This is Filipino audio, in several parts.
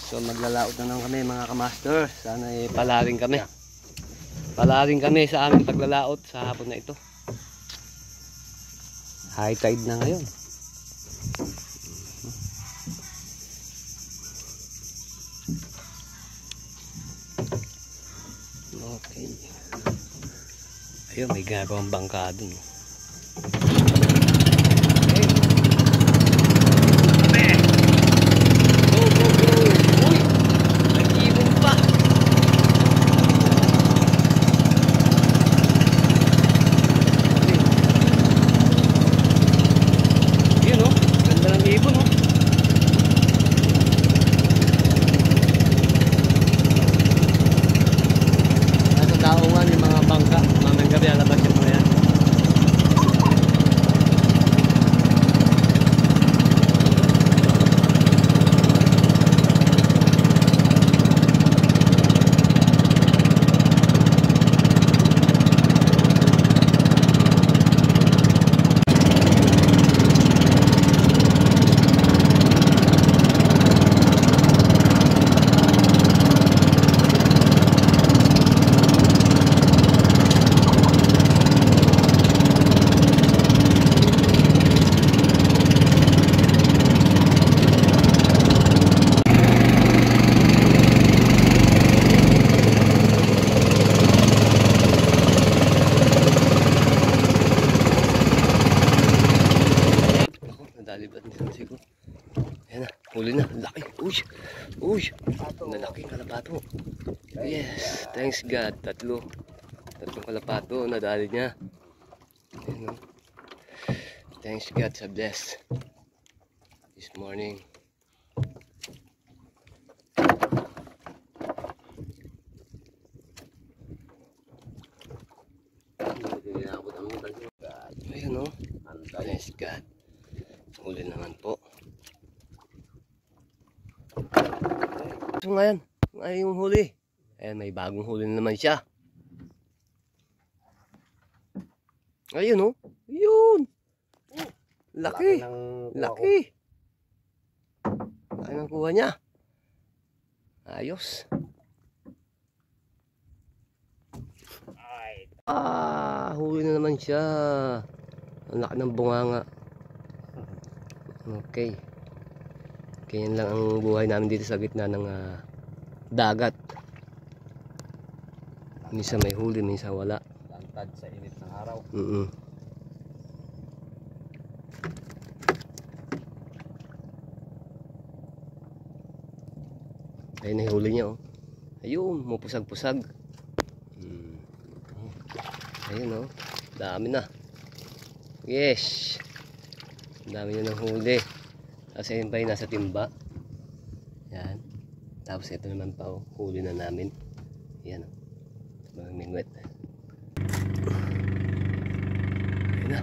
So maglalaot na naman kami mga kamaster. Sana palaring kami. Palaring kami sa aming paglalaot sa hapon na ito. High tide na ngayon. Okay. Ayun, may ginagawang bangka dun. Ayan na, huli na, laki. Uy, nalaking kalapato. Yes, thanks God. Tatlong kalapato nadali niya. Ayan, no? Thanks God sa bless this morning. Ayan, no? Thanks God. Huli naman po. So ngayon, yung huli. Ayan, may bagong huli na naman siya. Ayun, oh. Yun. Laki. Laki. Laki ng kuha niya. Ayos. Huli na naman siya. Ang laki ng bunganga. Okay. Ganyan lang ang buhay namin dito sa gitna ng dagat. Minsan may huli, minsan wala. Lantad sa init ng araw. Ayun na huli niya, oh. Ayun, mupusag-pusag. Ayun, oh. Dami na. Yes. Dami na ng huli. Kasi yun pa yung nasa timba. Yan. Tapos ito naman pa, oh, huli na namin. Yan, oh. Mga mingwet. Ayun na.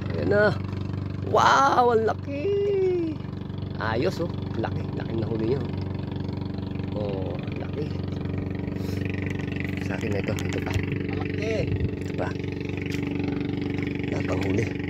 Ayun na. Wow, ang laki. Ayos, oh. Laki na huli niya, oh. Oh, laki. Sa akin na ito pa. Laki. Ito pa. Napang huli.